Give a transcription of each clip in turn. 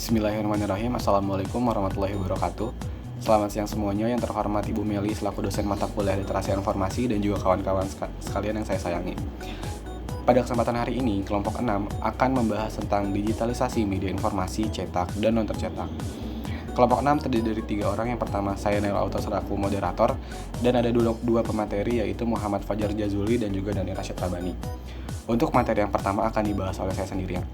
Bismillahirrahmanirrahim. Assalamualaikum warahmatullahi wabarakatuh. Selamat siang semuanya. Yang terhormat Ibu Meli selaku dosen mata kuliah Literasi Informasi dan juga kawan-kawan sekalian yang saya sayangi. Pada kesempatan hari ini, kelompok 6 akan membahas tentang digitalisasi media informasi cetak dan non tercetak. Kelompok 6 terdiri dari 3 orang. Yang pertama, saya Nail Auto selaku moderator, dan ada dua pemateri, yaitu Muhammad Fajar Jazuli dan juga Dani Rashid Rabani. Untuk materi yang pertama akan dibahas oleh saya sendirian.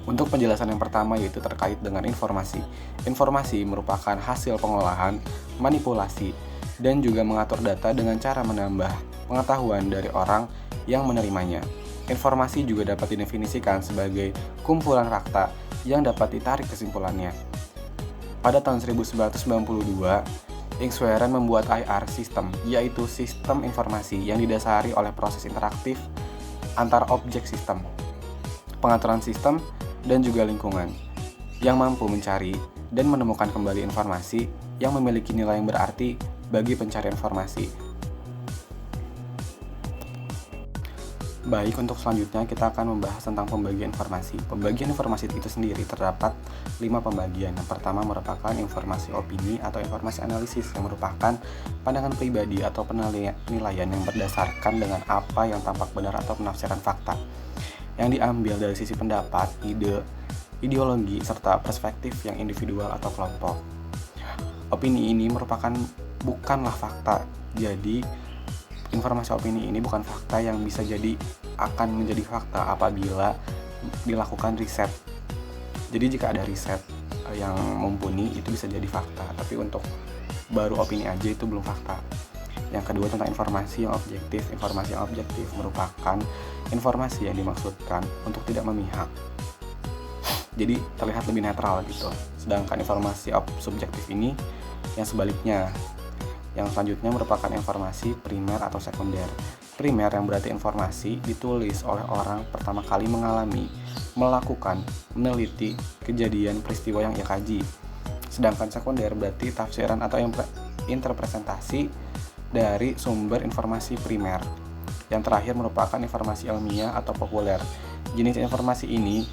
Untuk penjelasan yang pertama, yaitu terkait dengan informasi. Informasi merupakan hasil pengolahan, manipulasi, dan juga mengatur data dengan cara menambah pengetahuan dari orang yang menerimanya. Informasi juga dapat didefinisikan sebagai kumpulan fakta yang dapat ditarik kesimpulannya. Pada tahun 1992, Ing Sweren membuat IR System, yaitu sistem informasi yang didasari oleh proses interaktif antar objek sistem, pengaturan sistem, dan juga lingkungan, yang mampu mencari dan menemukan kembali informasi yang memiliki nilai yang berarti bagi pencari informasi. Baik, untuk selanjutnya kita akan membahas tentang pembagian informasi. Pembagian informasi itu sendiri terdapat 5 pembagian. Yang pertama merupakan informasi opini atau informasi analisis, yang merupakan pandangan pribadi atau penilaian yang berdasarkan dengan apa yang tampak benar atau penafsiran fakta, yang diambil dari sisi pendapat, ide, ideologi, serta perspektif yang individual atau kelompok. Opini ini bukanlah fakta, jadi informasi opini ini bukan fakta yang bisa akan menjadi fakta apabila dilakukan riset. Jadi jika ada riset yang mumpuni, itu bisa jadi fakta, tapi untuk baru opini aja itu belum fakta. Yang kedua tentang informasi yang objektif. Informasi yang objektif merupakan informasi yang dimaksudkan untuk tidak memihak, jadi terlihat lebih netral gitu. Sedangkan informasi subjektif ini yang sebaliknya. Yang selanjutnya merupakan informasi primer atau sekunder. Primer yang berarti informasi ditulis oleh orang pertama kali mengalami, melakukan, meneliti kejadian peristiwa yang ia kaji. Sedangkan sekunder berarti tafsiran atau interpretasi dari sumber informasi primer. Yang terakhir merupakan informasi ilmiah atau populer. Jenis informasi ini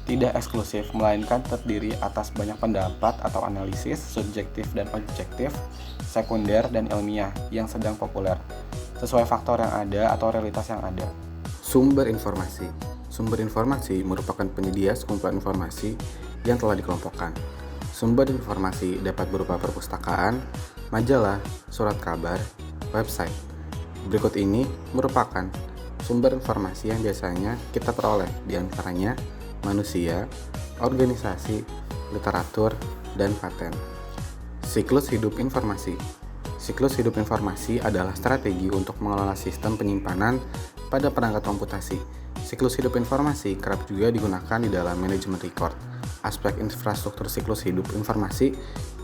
tidak eksklusif, melainkan terdiri atas banyak pendapat atau analisis, subjektif dan objektif, sekunder dan ilmiah yang sedang populer, sesuai faktor yang ada atau realitas yang ada. Sumber informasi. Sumber informasi merupakan penyedia sekumpulan informasi yang telah dikelompokkan. Sumber informasi dapat berupa perpustakaan, majalah, surat kabar, website. Berikut ini merupakan sumber informasi yang biasanya kita peroleh, di antaranya manusia, organisasi, literatur, dan paten. Siklus hidup informasi. Siklus hidup informasi adalah strategi untuk mengelola sistem penyimpanan pada perangkat komputasi. Siklus hidup informasi kerap juga digunakan di dalam manajemen record. Aspek infrastruktur siklus hidup informasi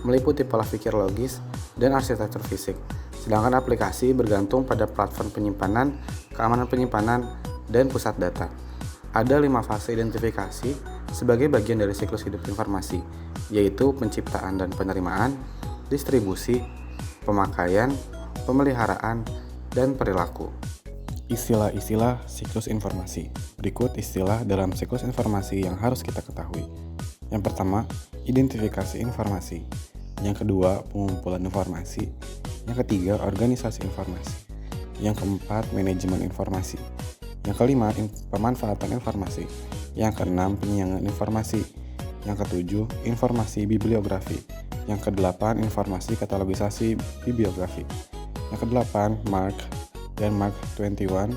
meliputi pola pikir logis dan arsitektur fisik, sedangkan aplikasi bergantung pada platform penyimpanan, keamanan penyimpanan, dan pusat data. Ada 5 fase identifikasi sebagai bagian dari siklus hidup informasi, yaitu penciptaan dan penerimaan, distribusi, pemakaian, pemeliharaan, dan perilaku. Istilah-istilah siklus informasi. Berikut istilah dalam siklus informasi yang harus kita ketahui. Yang pertama, identifikasi informasi. Yang kedua, pengumpulan informasi. Yang ketiga, organisasi informasi. Yang keempat, manajemen informasi. Yang kelima, pemanfaatan informasi. Yang keenam, penyiangan informasi. Yang ketujuh, informasi bibliografi. Yang kedelapan, informasi katalogisasi bibliografi. Yang kedelapan, MARC dan MARC 21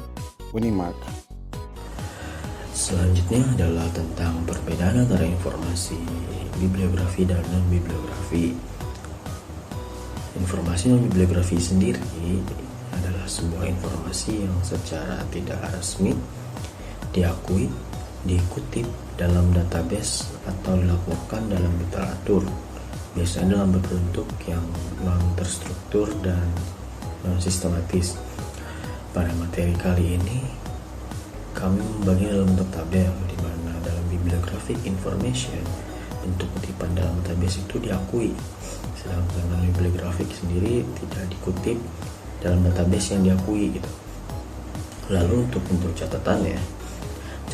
Unimark. Selanjutnya adalah tentang perbedaan antara informasi bibliografi dan non-bibliografi. Informasi non-bibliografi sendiri adalah sebuah informasi yang secara tidak resmi diakui, dikutip dalam database atau dilaporkan dalam literatur, biasanya dalam bentuk yang non-terstruktur dan non-sistematis. Pada materi kali ini, kami membagi dalam bentuk tabel, di mana dalam bibliographic information, bentuk kutipan dalam database itu diakui, sedangkan non-bibliographic sendiri tidak dikutip dalam database yang diakui gitu. Lalu untuk bentuk catatannya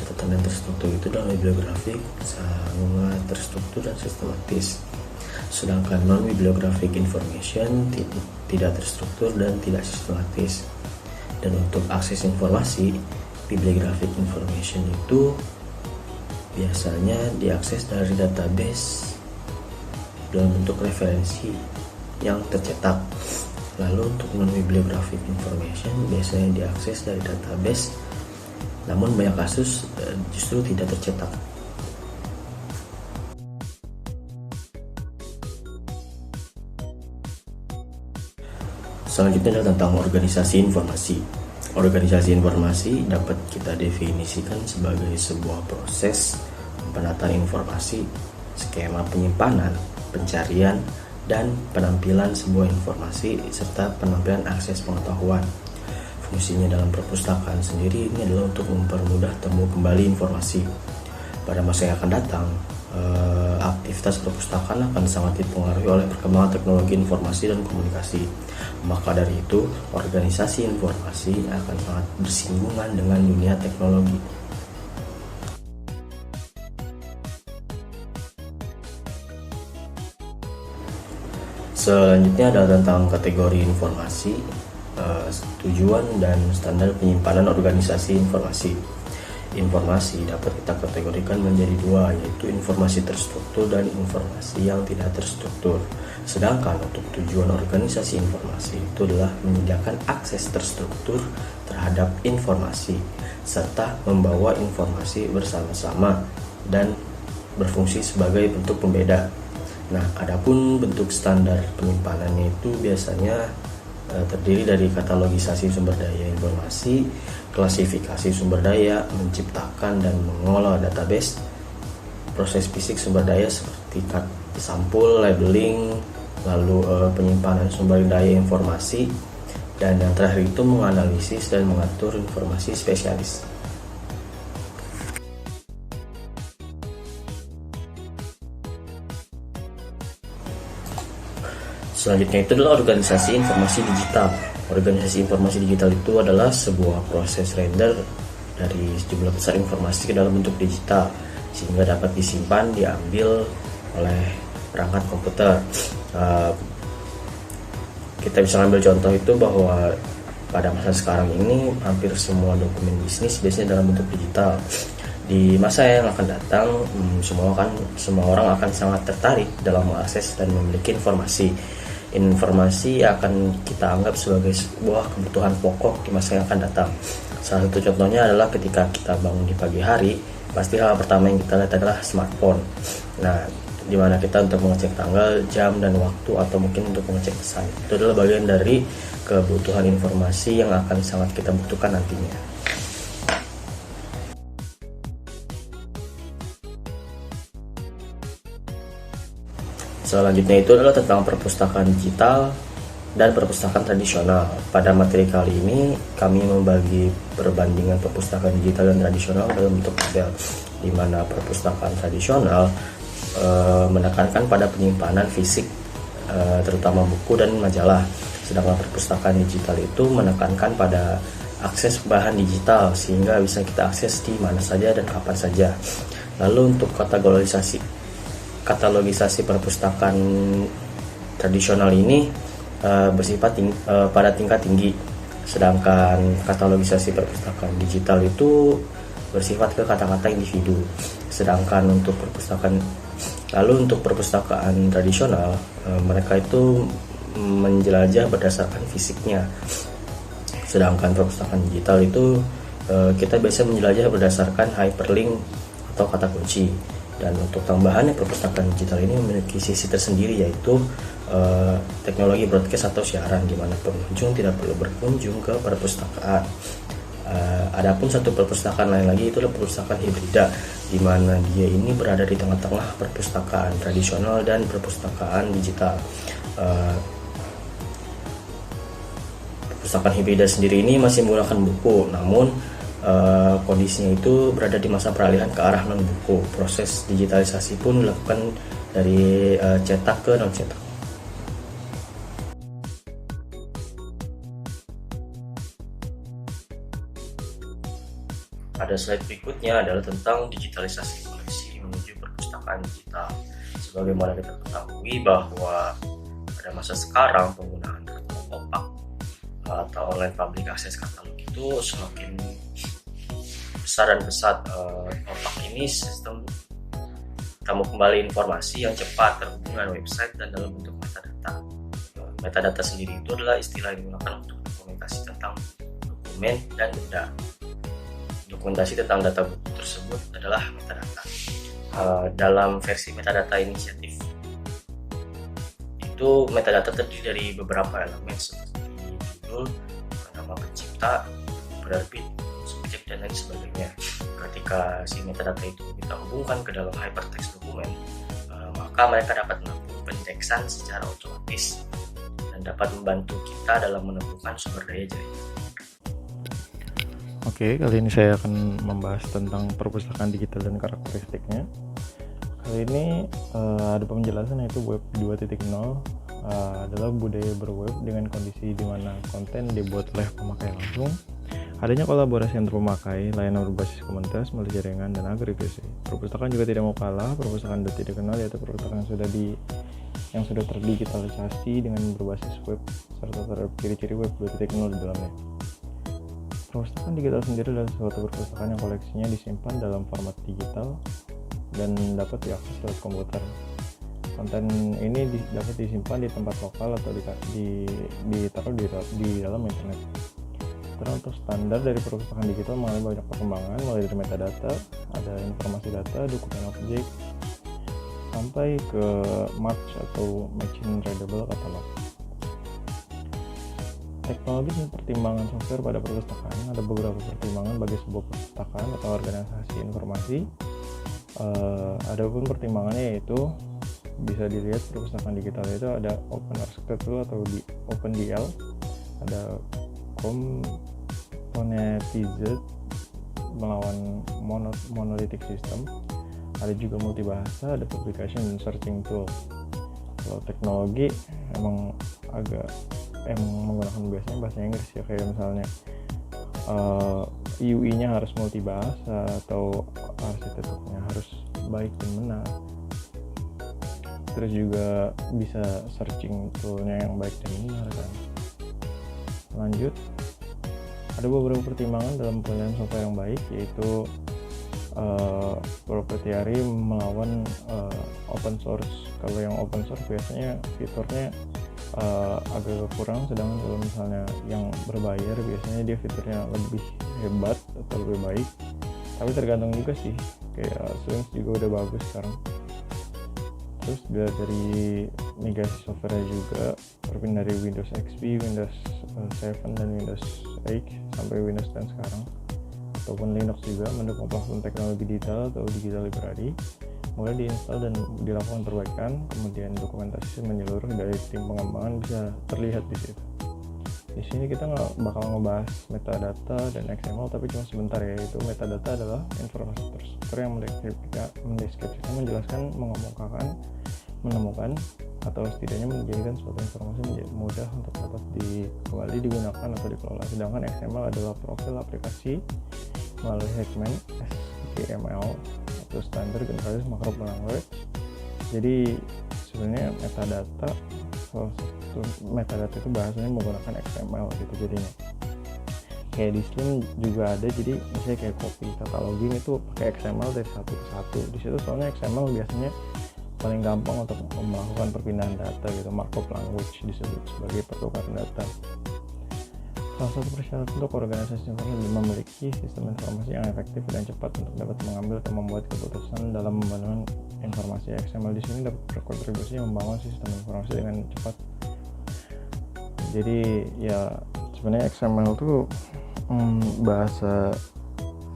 catatan dan terstruktur itu dalam bibliografik sangat terstruktur dan sistematis. Sedangkan non-bibliographic information tidak terstruktur dan tidak sistematis. Dan untuk akses informasi, bibliographic information itu biasanya diakses dari database dalam bentuk referensi yang tercetak. Lalu untuk non-bibliographic information biasanya diakses dari database, namun banyak kasus justru tidak tercetak. Selanjutnya adalah tentang organisasi informasi. Organisasi informasi dapat kita definisikan sebagai sebuah proses penataan informasi, skema penyimpanan, pencarian, dan penampilan sebuah informasi serta penampilan akses pengetahuan. Fungsinya dalam perpustakaan sendiri ini adalah untuk mempermudah temu kembali informasi. Pada masa yang akan datang, aktivitas perpustakaan akan sangat dipengaruhi oleh perkembangan teknologi informasi dan komunikasi. Maka dari itu, organisasi informasi akan sangat bersinggungan dengan dunia teknologi. Selanjutnya adalah tentang kategori informasi, tujuan dan standar penyimpanan organisasi informasi. Informasi dapat kita kategorikan menjadi dua, yaitu informasi terstruktur dan informasi yang tidak terstruktur. Sedangkan untuk tujuan organisasi informasi itu adalah menyediakan akses terstruktur terhadap informasi serta membawa informasi bersama-sama dan berfungsi sebagai bentuk pembeda. Nah, adapun bentuk standar penyimpanannya itu biasanya terdiri dari katalogisasi sumber daya informasi, klasifikasi sumber daya, menciptakan dan mengolah database, proses fisik sumber daya seperti sampul, labeling, lalu penyimpanan sumber daya informasi, dan yang terakhir itu menganalisis dan mengatur informasi spesialis. Selanjutnya itu adalah organisasi informasi digital. Organisasi informasi digital itu adalah sebuah proses render dari sejumlah besar informasi ke dalam bentuk digital sehingga dapat disimpan, diambil oleh perangkat komputer. Kita bisa ambil contoh itu bahwa pada masa sekarang ini hampir semua dokumen bisnis biasanya dalam bentuk digital. Di masa yang akan datang, semua orang akan sangat tertarik dalam mengakses dan memiliki informasi. Informasi akan kita anggap sebagai sebuah kebutuhan pokok di masa yang akan datang. Salah satu contohnya adalah ketika kita bangun di pagi hari, pasti hal pertama yang kita lihat adalah smartphone. Nah, di mana kita untuk mengecek tanggal, jam, dan waktu, atau mungkin untuk mengecek pesan. Itu adalah bagian dari kebutuhan informasi yang akan sangat kita butuhkan nantinya. Selanjutnya itu adalah tentang perpustakaan digital dan perpustakaan tradisional. Pada materi kali ini kami membagi perbandingan perpustakaan digital dan tradisional dalam bentuk tabel, di mana perpustakaan tradisional menekankan pada penyimpanan fisik, terutama buku dan majalah, sedangkan perpustakaan digital itu menekankan pada akses bahan digital sehingga bisa kita akses di mana saja dan kapan saja. Lalu untuk katalogisasi perpustakaan tradisional ini bersifat pada tingkat tinggi, sedangkan katalogisasi perpustakaan digital itu bersifat ke kata-kata individu. Sedangkan untuk perpustakaan tradisional, mereka itu menjelajah berdasarkan fisiknya, sedangkan perpustakaan digital itu kita biasa menjelajah berdasarkan hyperlink atau kata kunci. Dan untuk tambahannya, perpustakaan digital ini memiliki sisi tersendiri, yaitu teknologi broadcast atau siaran, di mana pengunjung tidak perlu berkunjung ke perpustakaan. Adapun satu perpustakaan lain lagi itu adalah perpustakaan hibrida, di mana dia ini berada di tengah-tengah perpustakaan tradisional dan perpustakaan digital. Perpustakaan hibrida sendiri ini masih menggunakan buku, namun kondisinya itu berada di masa peralihan ke arah non buku. Proses digitalisasi pun dilakukan dari cetak ke non cetak. Ada slide berikutnya adalah tentang digitalisasi koleksi menuju perpustakaan digital. Sebagaimana kita ketahui bahwa pada masa sekarang penggunaan katalog opak atau online public access katalog itu semakin besar dan pesat. Opak ini sistem tamu kembali informasi yang cepat terhubung dengan website dan dalam bentuk metadata. Metadata sendiri itu adalah istilah yang digunakan untuk dokumentasi tentang dokumen dan benda. Dokumentasi tentang data buku tersebut adalah metadata. Dalam versi metadata inisiatif itu metadata terdiri dari beberapa elemen seperti judul, nama pencipta, penerbit, subjek, dan lain sebagainya. Ketika si metadata itu kita hubungkan ke dalam hypertext dokumen, maka mereka dapat melakukan pendeksan secara otomatis dan dapat membantu kita dalam menemukan sumber daya jaringan. Oke, kali ini saya akan membahas tentang perpustakaan digital dan karakteristiknya. Kali ini ada penjelasan, yaitu Web 2.0 adalah budaya berweb dengan kondisi di mana konten dibuat oleh pemakai langsung, adanya kolaborasi antar pemakai, layanan berbasis komunitas melalui jaringan, dan agregasi. Perpustakaan juga tidak mau kalah. Perpustakaan 2.0 yaitu perpustakaan yang sudah terdigitalisasi dengan berbasis web serta terdapat ciri-ciri Web 2.0 di dalamnya. Perpustakaan digital sendiri adalah suatu perpustakaan yang koleksinya disimpan dalam format digital dan dapat diakses lewat komputer. Konten ini dapat disimpan di tempat lokal atau ditaruh di dalam internet. Karena untuk standar dari perpustakaan digital mengalami banyak perkembangan, mulai dari metadata, ada informasi data, dokumen objek, sampai ke March atau machine readable catalog. Teknologi dan pertimbangan software pada perpustakaan. Ada beberapa pertimbangan bagi sebuah perpustakaan atau organisasi informasi. Adapun pertimbangannya yaitu bisa dilihat perpustakaan digital itu ada open architecture atau OpenDL, ada componentized melawan monolithic system, ada juga multibahasa, ada publication dan searching tool. Kalau teknologi emang menggunakan biasanya bahasa Inggris ya, kayak misalnya UI-nya harus multibahasa atau arsitekturnya harus baik dan benar. Terus juga bisa searching tool-nya yang baik dan benar kan. Lanjut, ada beberapa pertimbangan dalam penilaian software yang baik, yaitu proprietary melawan open source. Kalau yang open source biasanya fiturnya agak kurang, sedangkan kalau misalnya yang berbayar biasanya dia fiturnya lebih hebat atau lebih baik. Tapi tergantung juga sih, kayak Swings juga udah bagus sekarang. Terus dari migrasi software juga berpindah dari Windows XP, Windows 7 dan Windows 8 sampai Windows 10 sekarang, ataupun Linux juga mendukung platform teknologi digital atau digital library. Mulai diinstal dan dilakukan perbaikan, kemudian dokumentasi menyeluruh dari tim pengembangan bisa terlihat di situ. Di sini kita nggak bakal ngebahas metadata dan XML, tapi cuma sebentar ya. Yaitu metadata adalah informasi terstruktur yang mendeskripsikan, menjelaskan, menemukan, atau setidaknya menjadikan suatu informasi menjadi mudah untuk dapat kembali digunakan atau dikelola. Sedangkan XML adalah profil aplikasi melalui segmen HTML atau standar generalis macro language. Jadi sebenarnya metadata itu bahasanya menggunakan XML gitu jadinya. Kayak di Slim juga ada, jadi misalnya kayak copy cataloging itu pakai XML dari satu ke satu. Di situ soalnya XML biasanya paling gampang untuk melakukan perpindahan data gitu. Markup language disebut sebagai pertukaran data. Salah satu persyarat untuk organisasi informasi memiliki sistem informasi yang efektif dan cepat untuk dapat mengambil atau membuat keputusan dalam membangun informasi. XML di sini dapat berkontribusi membangun sistem informasi dengan cepat. Jadi ya sebenarnya XML itu bahasa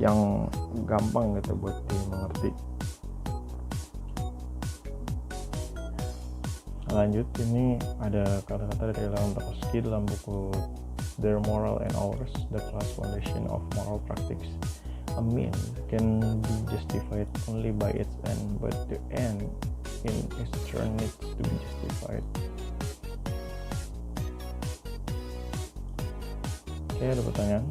yang gampang gitu buat dimengerti. Lanjut, ini ada kata-kata dari Leon Tolstoy dalam buku Their Moral and Ours, The Class Foundation of Moral Practice. A mean can be justified only by its end, but the end in its turn needs to be justified. Oke, ada pertanyaan?